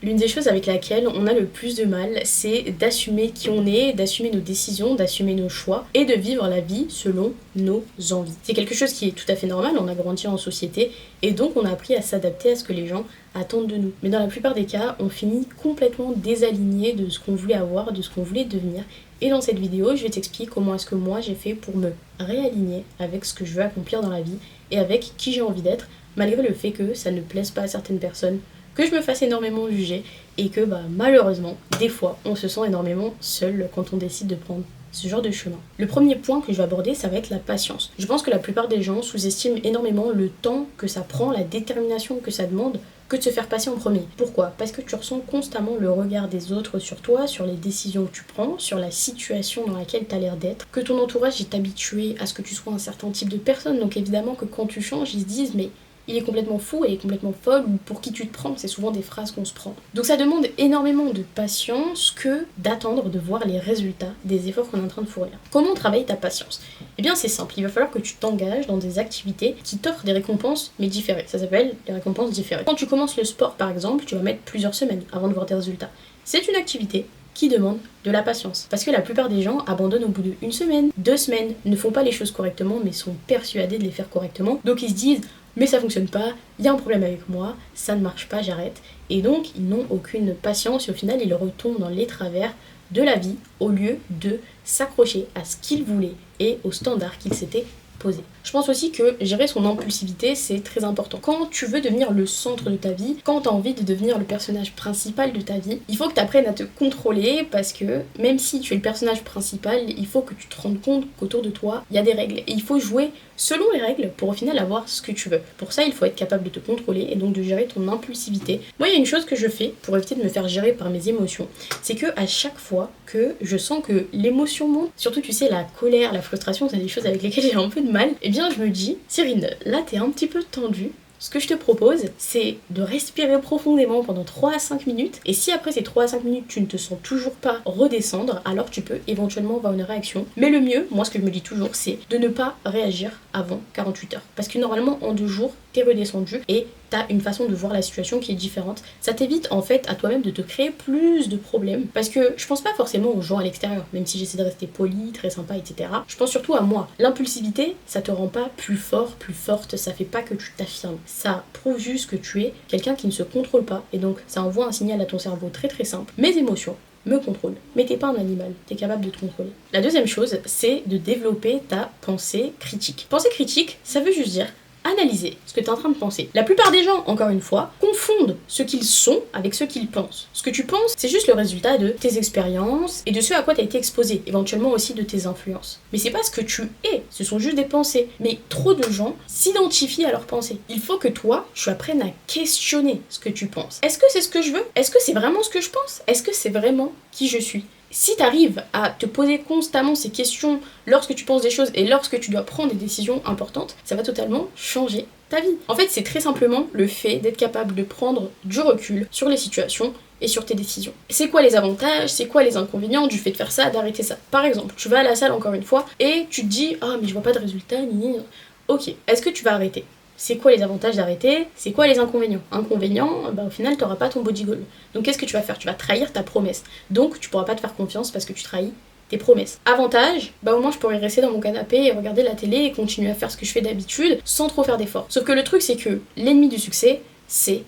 L'une des choses avec laquelle on a le plus de mal, c'est d'assumer qui on est, d'assumer nos décisions, d'assumer nos choix et de vivre la vie selon nos envies. C'est quelque chose qui est tout à fait normal, on a grandi en société et donc on a appris à s'adapter à ce que les gens attendent de nous. Mais dans la plupart des cas, on finit complètement désaligné de ce qu'on voulait avoir, de ce qu'on voulait devenir. Et dans cette vidéo, je vais t'expliquer comment est-ce que moi j'ai fait pour me réaligner avec ce que je veux accomplir dans la vie et avec qui j'ai envie d'être, malgré le fait que ça ne plaise pas à certaines personnes, que je me fasse énormément juger et que malheureusement, des fois, on se sent énormément seul quand on décide de prendre ce genre de chemin. Le premier point que je vais aborder, ça va être la patience. Je pense que la plupart des gens sous-estiment énormément le temps que ça prend, la détermination que ça demande, que de se faire passer en premier. Pourquoi ? Parce que tu ressens constamment le regard des autres sur toi, sur les décisions que tu prends, sur la situation dans laquelle tu as l'air d'être, que ton entourage est habitué à ce que tu sois un certain type de personne, donc évidemment que quand tu changes, ils se disent mais il est complètement fou, elle est complètement folle, ou pour qui tu te prends, c'est souvent des phrases qu'on se prend. Donc ça demande énormément de patience que d'attendre de voir les résultats des efforts qu'on est en train de fournir. Comment travailler ta patience ? Eh bien c'est simple, il va falloir que tu t'engages dans des activités qui t'offrent des récompenses mais différées. Ça s'appelle les récompenses différées. Quand tu commences le sport par exemple, tu vas mettre plusieurs semaines avant de voir des résultats. C'est une activité qui demande de la patience. Parce que la plupart des gens abandonnent au bout de 1 semaine, 2 semaines, ne font pas les choses correctement mais sont persuadés de les faire correctement. Donc ils se disent mais ça fonctionne pas, il y a un problème avec moi, ça ne marche pas, j'arrête. Et donc ils n'ont aucune patience et au final ils retombent dans les travers de la vie au lieu de s'accrocher à ce qu'ils voulaient et aux standards qu'ils s'étaient posés. Je pense aussi que gérer son impulsivité, c'est très important. Quand tu veux devenir le centre de ta vie, quand tu as envie de devenir le personnage principal de ta vie, il faut que tu apprennes à te contrôler parce que même si tu es le personnage principal, il faut que tu te rendes compte qu'autour de toi, il y a des règles. Et il faut jouer selon les règles pour au final avoir ce que tu veux. Pour ça, il faut être capable de te contrôler et donc de gérer ton impulsivité. Moi, il y a une chose que je fais pour éviter de me faire gérer par mes émotions, c'est que à chaque fois que je sens que l'émotion monte, surtout tu sais la colère, la frustration, c'est des choses avec lesquelles j'ai un peu de mal, et bien je me dis, Cyrine, là t'es un petit peu tendue. Ce que je te propose, c'est de respirer profondément pendant 3 à 5 minutes. Et si après ces 3 à 5 minutes, tu ne te sens toujours pas redescendre, alors tu peux éventuellement avoir une réaction. Mais le mieux, moi ce que je me dis toujours, c'est de ne pas réagir avant 48 heures. Parce que normalement, en 2 jours, t'es redescendu et t'as une façon de voir la situation qui est différente. Ça t'évite en fait à toi-même de te créer plus de problèmes. Parce que je pense pas forcément aux gens à l'extérieur, même si j'essaie de rester poli, très sympa, etc. Je pense surtout à moi. L'impulsivité, ça te rend pas plus fort, plus forte, ça fait pas que tu t'affirmes. Ça prouve juste que tu es quelqu'un qui ne se contrôle pas. Et donc ça envoie un signal à ton cerveau très très simple. Mes émotions me contrôle. Mais t'es pas un animal, t'es capable de te contrôler. La deuxième chose, c'est de développer ta pensée critique. Pensée critique, ça veut juste dire analyser ce que tu es en train de penser. La plupart des gens, encore une fois, confondent ce qu'ils sont avec ce qu'ils pensent. Ce que tu penses, c'est juste le résultat de tes expériences et de ce à quoi tu as été exposé, éventuellement aussi de tes influences. Mais c'est pas ce que tu es, ce sont juste des pensées. Mais trop de gens s'identifient à leurs pensées. Il faut que toi, tu apprennes à questionner ce que tu penses. Est-ce que c'est ce que je veux ? Est-ce que c'est vraiment ce que je pense ? Est-ce que c'est vraiment qui je suis ? Si tu arrives à te poser constamment ces questions lorsque tu penses des choses et lorsque tu dois prendre des décisions importantes, ça va totalement changer ta vie. En fait, c'est très simplement le fait d'être capable de prendre du recul sur les situations et sur tes décisions. C'est quoi les avantages, c'est quoi les inconvénients du fait de faire ça, d'arrêter ça. Par exemple, tu vas à la salle encore une fois et tu te dis « Ah mais je vois pas de résultat, ni. » Ok, est-ce que tu vas arrêter ? C'est quoi les avantages d'arrêter ? C'est quoi les inconvénients ? Inconvénients, au final, t'auras pas ton body goal. Donc qu'est-ce que tu vas faire ? Tu vas trahir ta promesse. Donc tu pourras pas te faire confiance parce que tu trahis tes promesses. Avantage, au moins je pourrais rester dans mon canapé et regarder la télé et continuer à faire ce que je fais d'habitude sans trop faire d'efforts. Sauf que le truc, c'est que l'ennemi du succès, c'est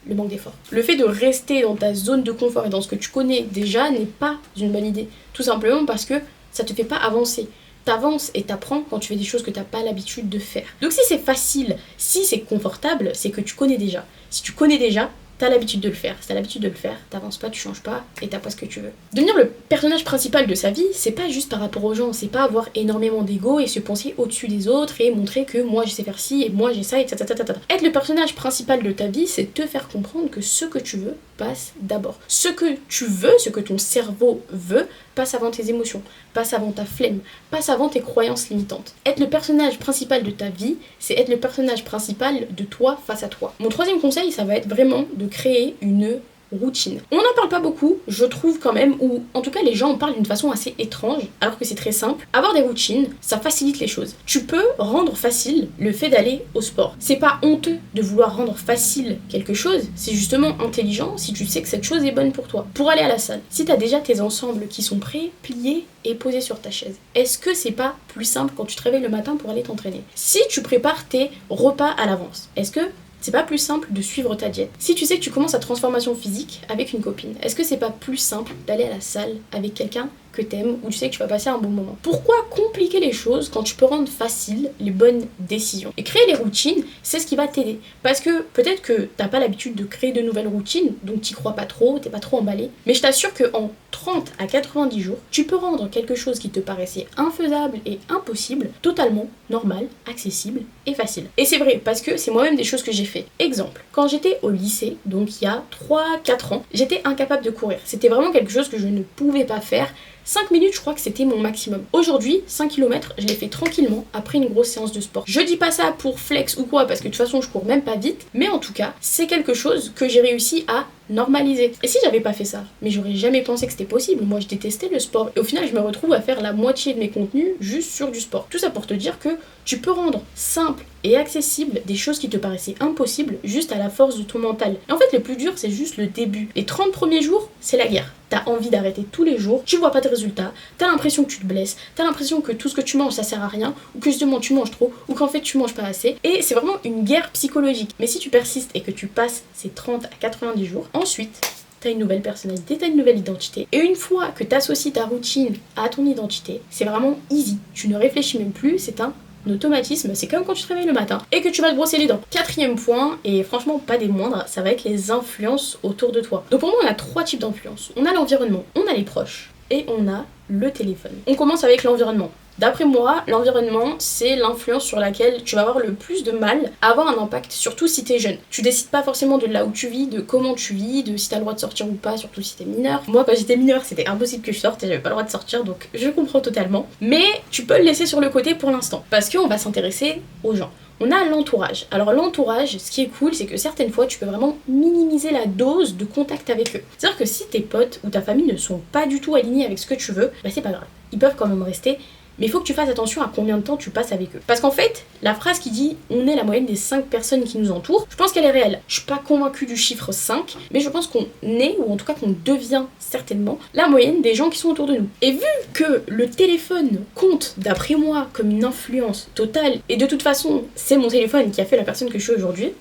le manque d'efforts. Le fait de rester dans ta zone de confort et dans ce que tu connais déjà n'est pas une bonne idée. Tout simplement parce que ça te fait pas avancer. T'avances et t'apprends quand tu fais des choses que t'as pas l'habitude de faire. Donc si c'est facile, si c'est confortable, c'est que tu connais déjà. Si tu connais déjà, t'as l'habitude de le faire. Si t'as l'habitude de le faire, t'avances pas, tu changes pas et t'as pas ce que tu veux. Devenir le personnage principal de sa vie, c'est pas juste par rapport aux gens, c'est pas avoir énormément d'ego et se penser au-dessus des autres et montrer que moi je sais faire ci et moi j'ai ça et etc. Être le personnage principal de ta vie, c'est te faire comprendre que ce que tu veux passe d'abord. Ce que tu veux, ce que ton cerveau veut, passe avant tes émotions, passe avant ta flemme, passe avant tes croyances limitantes. Être le personnage principal de ta vie, c'est être le personnage principal de toi face à toi. Mon troisième conseil, ça va être vraiment de créer une routine. On n'en parle pas beaucoup, je trouve quand même, ou en tout cas les gens en parlent d'une façon assez étrange, alors que c'est très simple. Avoir des routines, ça facilite les choses. Tu peux rendre facile le fait d'aller au sport. C'est pas honteux de vouloir rendre facile quelque chose, c'est justement intelligent si tu sais que cette chose est bonne pour toi. Pour aller à la salle, si t'as déjà tes ensembles qui sont prêts, pliés et posés sur ta chaise, est-ce que c'est pas plus simple quand tu te réveilles le matin pour aller t'entraîner? Si tu prépares tes repas à l'avance, est-ce que c'est pas plus simple de suivre ta diète? Si tu sais que tu commences ta transformation physique avec une copine, est-ce que c'est pas plus simple d'aller à la salle avec quelqu'un que t'aimes, où tu sais que tu vas passer un bon moment? Pourquoi compliquer les choses quand tu peux rendre facile les bonnes décisions? Et créer les routines, c'est ce qui va t'aider. Parce que peut-être que t'as pas l'habitude de créer de nouvelles routines, donc t'y crois pas trop, t'es pas trop emballé. Mais je t'assure qu'en 30 à 90 jours, tu peux rendre quelque chose qui te paraissait infaisable et impossible totalement normal, accessible et facile. Et c'est vrai, parce que c'est moi-même des choses que j'ai fait. Exemple, quand j'étais au lycée, donc il y a 3-4 ans, j'étais incapable de courir. C'était vraiment quelque chose que je ne pouvais pas faire. 5 minutes, je crois que c'était mon maximum. Aujourd'hui, 5 km, je l'ai fait tranquillement après une grosse séance de sport. Je dis pas ça pour flex ou quoi, parce que de toute façon, je cours même pas vite, mais en tout cas, c'est quelque chose que j'ai réussi à normaliser. Et si j'avais pas fait ça, mais j'aurais jamais pensé que c'était possible. Moi, je détestais le sport. Et au final, je me retrouve à faire la moitié de mes contenus juste sur du sport. Tout ça pour te dire que tu peux rendre simple et accessible des choses qui te paraissaient impossibles juste à la force de ton mental. Et en fait, le plus dur, c'est juste le début. Les 30 premiers jours, c'est la guerre. T'as envie d'arrêter tous les jours, tu vois pas de résultats, t'as l'impression que tu te blesses, t'as l'impression que tout ce que tu manges ça sert à rien, ou que justement tu manges trop, ou qu'en fait tu manges pas assez, et c'est vraiment une guerre psychologique. Mais si tu persistes et que tu passes ces 30 à 90 jours, ensuite t'as une nouvelle personnalité, t'as une nouvelle identité, et une fois que t'associes ta routine à ton identité, c'est vraiment easy, tu ne réfléchis même plus, c'est un automatisme, c'est comme quand tu te réveilles le matin et que tu vas te brosser les dents. Quatrième point, et franchement pas des moindres, ça va être les influences autour de toi. Donc pour moi on a 3 types d'influences. On a l'environnement, on a les proches et on a le téléphone. On commence avec l'environnement. D'après moi, l'environnement, c'est l'influence sur laquelle tu vas avoir le plus de mal à avoir un impact, surtout si t'es jeune. Tu décides pas forcément de là où tu vis, de comment tu vis, de si t'as le droit de sortir ou pas, surtout si t'es mineur. Moi, quand j'étais mineure, c'était impossible que je sorte et j'avais pas le droit de sortir, donc je comprends totalement. Mais tu peux le laisser sur le côté pour l'instant, parce qu'on va s'intéresser aux gens. On a l'entourage. Alors l'entourage, ce qui est cool, c'est que certaines fois, tu peux vraiment minimiser la dose de contact avec eux. C'est-à-dire que si tes potes ou ta famille ne sont pas du tout alignés avec ce que tu veux, bah c'est pas grave. Ils peuvent quand même rester. Mais il faut que tu fasses attention à combien de temps tu passes avec eux. Parce qu'en fait, la phrase qui dit « on est la moyenne des 5 personnes qui nous entourent », je pense qu'elle est réelle. Je suis pas convaincue du chiffre 5, mais je pense qu'on est, ou en tout cas qu'on devient certainement, la moyenne des gens qui sont autour de nous. Et vu que le téléphone compte, d'après moi, comme une influence totale, et de toute façon, c'est mon téléphone qui a fait la personne que je suis aujourd'hui,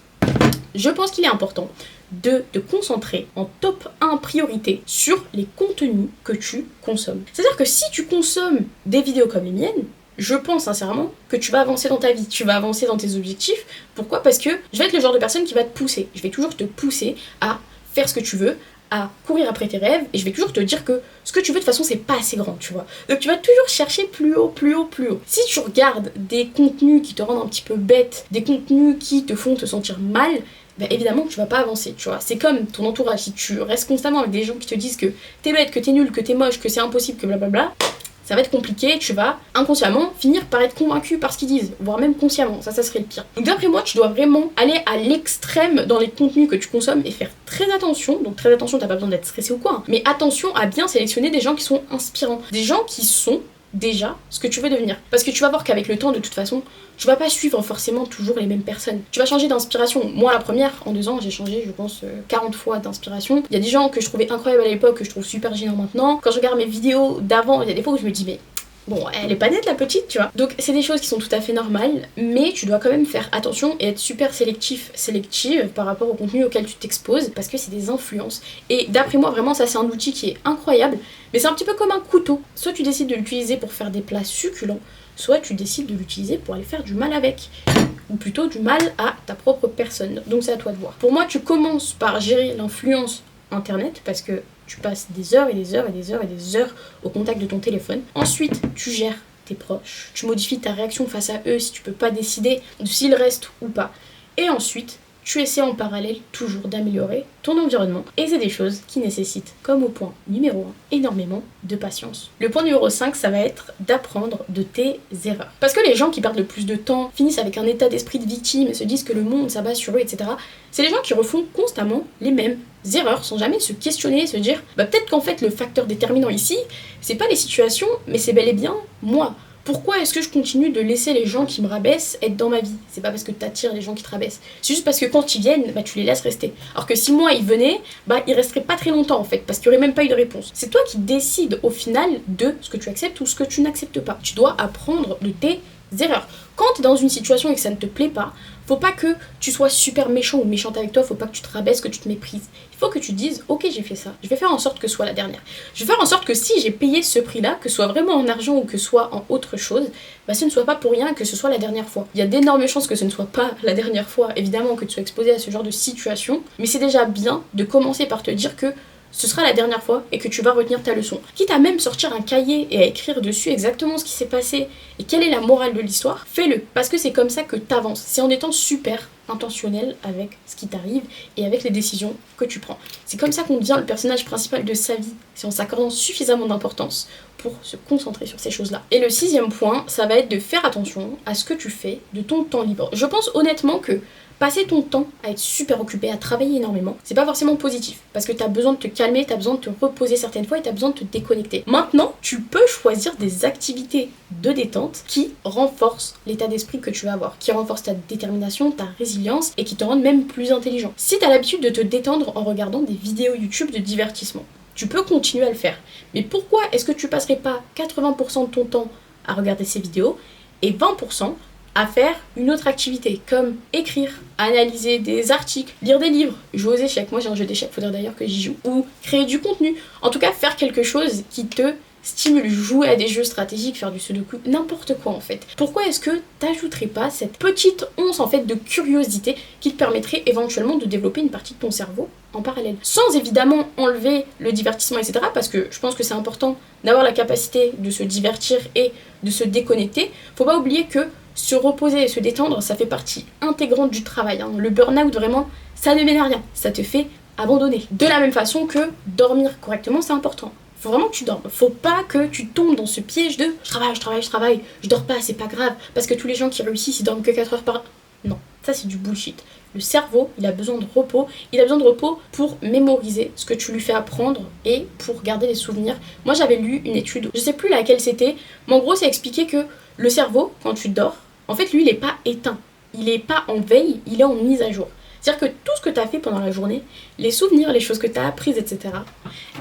je pense qu'il est important de te concentrer en top 1 priorité sur les contenus que tu consommes. C'est-à-dire que si tu consommes des vidéos comme les miennes, je pense sincèrement que tu vas avancer dans ta vie, tu vas avancer dans tes objectifs. Pourquoi ? Parce que je vais être le genre de personne qui va te pousser. Je vais toujours te pousser à faire ce que tu veux, à courir après tes rêves, et je vais toujours te dire que ce que tu veux de toute façon c'est pas assez grand, tu vois. Donc tu vas toujours chercher plus haut, plus haut, plus haut. Si tu regardes des contenus qui te rendent un petit peu bête, des contenus qui te font te sentir mal, bah évidemment que tu vas pas avancer, tu vois. C'est comme ton entourage, si tu restes constamment avec des gens qui te disent que t'es bête, que t'es nul, que t'es moche, que c'est impossible, que blablabla, ça va être compliqué, tu vas inconsciemment finir par être convaincu par ce qu'ils disent, voire même consciemment, ça serait le pire. Donc d'après moi, tu dois vraiment aller à l'extrême dans les contenus que tu consommes et faire très attention, donc très attention, t'as pas besoin d'être stressé ou quoi, hein, mais attention à bien sélectionner des gens qui sont inspirants, des gens qui sont déjà ce que tu veux devenir. Parce que tu vas voir qu'avec le temps, de toute façon, tu vas pas suivre forcément toujours les mêmes personnes. Tu vas changer d'inspiration. Moi, la première, en 2 ans, j'ai changé, je pense, 40 fois d'inspiration. Il y a des gens que je trouvais incroyables à l'époque, que je trouve super gênants maintenant. Quand je regarde mes vidéos d'avant, il y a des fois où je me dis, mais bon, elle est pas nette la petite, tu vois. Donc c'est des choses qui sont tout à fait normales, mais tu dois quand même faire attention et être super sélective par rapport au contenu auquel tu t'exposes, parce que c'est des influences. Et d'après moi, vraiment, ça c'est un outil qui est incroyable, mais c'est un petit peu comme un couteau. Soit tu décides de l'utiliser pour faire des plats succulents, soit tu décides de l'utiliser pour aller faire du mal avec. Ou plutôt du mal à ta propre personne. Donc c'est à toi de voir. Pour moi, tu commences par gérer l'influence internet, parce que tu passes des heures et des heures et des heures et des heures au contact de ton téléphone. Ensuite, tu gères tes proches. Tu modifies ta réaction face à eux si tu peux pas décider de s'ils restent ou pas. Et ensuite, tu essaies en parallèle toujours d'améliorer ton environnement. Et c'est des choses qui nécessitent, comme au point numéro 1, énormément de patience. Le point numéro 5, ça va être d'apprendre de tes erreurs. Parce que les gens qui perdent le plus de temps finissent avec un état d'esprit de victime et se disent que le monde s'abat sur eux, etc. C'est les gens qui refont constamment les mêmes erreurs sans jamais se questionner, se dire peut-être qu'en fait le facteur déterminant ici, c'est pas les situations, mais c'est bel et bien moi. Pourquoi est-ce que je continue de laisser les gens qui me rabaissent être dans ma vie? C'est pas parce que t'attires les gens qui te rabaissent. C'est juste parce que quand ils viennent, tu les laisses rester. Alors que si moi ils venaient, ils resteraient pas très longtemps en fait, parce qu'il y aurait même pas eu de réponse. C'est toi qui décides au final de ce que tu acceptes ou ce que tu n'acceptes pas. Tu dois apprendre de tes erreurs. Quand t'es dans une situation et que ça ne te plaît pas, faut pas que tu sois super méchant ou méchante avec toi, faut pas que tu te rabaisses, que tu te méprises. Il faut que tu dises, ok j'ai fait ça, je vais faire en sorte que ce soit la dernière. Je vais faire en sorte que si j'ai payé ce prix-là, que ce soit vraiment en argent ou que ce soit en autre chose, ce ne soit pas pour rien que ce soit la dernière fois. Il y a d'énormes chances que ce ne soit pas la dernière fois, évidemment, que tu sois exposé à ce genre de situation, mais c'est déjà bien de commencer par te dire que ce sera la dernière fois et que tu vas retenir ta leçon. Quitte à même sortir un cahier et à écrire dessus exactement ce qui s'est passé et quelle est la morale de l'histoire, fais-le. Parce que c'est comme ça que t'avances. C'est en étant super intentionnel avec ce qui t'arrive et avec les décisions que tu prends. C'est comme ça qu'on devient le personnage principal de sa vie. C'est en s'accordant suffisamment d'importance pour se concentrer sur ces choses-là. Et le 6e point, ça va être de faire attention à ce que tu fais de ton temps libre. Je pense honnêtement que passer ton temps à être super occupé, à travailler énormément, c'est pas forcément positif. Parce que t'as besoin de te calmer, t'as besoin de te reposer certaines fois et t'as besoin de te déconnecter. Maintenant, tu peux choisir des activités de détente qui renforcent l'état d'esprit que tu vas avoir, qui renforcent ta détermination, ta résilience et qui te rendent même plus intelligent. Si t'as l'habitude de te détendre en regardant des vidéos YouTube de divertissement, tu peux continuer à le faire. Mais pourquoi est-ce que tu passerais pas 80% de ton temps à regarder ces vidéos et 20% à faire une autre activité, comme écrire, analyser des articles, lire des livres, jouer aux échecs, moi j'ai un jeu d'échecs, faudrait d'ailleurs que j'y joue, ou créer du contenu, en tout cas faire quelque chose qui te stimule, jouer à des jeux stratégiques, faire du sudoku, n'importe quoi en fait. Pourquoi est-ce que t'ajouterais pas cette petite once en fait de curiosité qui te permettrait éventuellement de développer une partie de ton cerveau en parallèle, sans évidemment enlever le divertissement, etc. Parce que je pense que c'est important d'avoir la capacité de se divertir et de se déconnecter. Faut pas oublier que se reposer et se détendre, ça fait partie intégrante du travail. Le burn-out, vraiment, ça ne mène à rien. Ça te fait abandonner. De la même façon que dormir correctement, c'est important. Faut vraiment que tu dormes. Faut pas que tu tombes dans ce piège de je travaille, je dors pas, c'est pas grave, parce que tous les gens qui réussissent, ils dorment que 4 heures par... Non, ça c'est du bullshit. Le cerveau, il a besoin de repos. Il a besoin de repos pour mémoriser ce que tu lui fais apprendre et pour garder les souvenirs. Moi, j'avais lu une étude, je sais plus laquelle c'était, mais en gros, ça expliquait que le cerveau, quand tu dors, en fait, lui, il est pas éteint. Il est pas en veille, il est en mise à jour. C'est-à-dire que tout ce que tu as fait pendant la journée, les souvenirs, les choses que tu as apprises, etc.,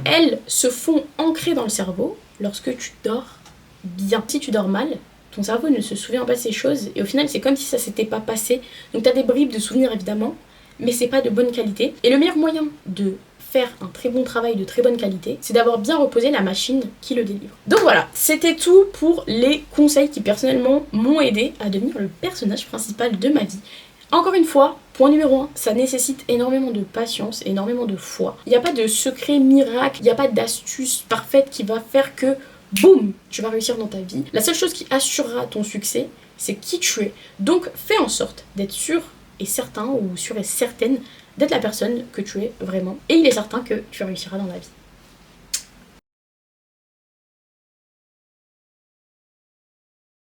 elles se font ancrer dans le cerveau lorsque tu dors bien. Si tu dors mal, ton cerveau ne se souvient pas de ces choses et au final, c'est comme si ça s'était pas passé. Donc tu as des bribes de souvenirs, évidemment, mais c'est pas de bonne qualité. Et le meilleur moyen de faire un très bon travail de très bonne qualité, c'est d'avoir bien reposé la machine qui le délivre. Donc voilà, c'était tout pour les conseils qui personnellement m'ont aidé à devenir le personnage principal de ma vie. Encore une fois, point numéro 1, ça nécessite énormément de patience, énormément de foi. Il n'y a pas de secret miracle, il n'y a pas d'astuce parfaite qui va faire que, boum, tu vas réussir dans ta vie. La seule chose qui assurera ton succès, c'est qui tu es. Donc fais en sorte d'être sûr et certain, ou sûr et certaine, d'être la personne que tu es vraiment. Et il est certain que tu réussiras dans la vie.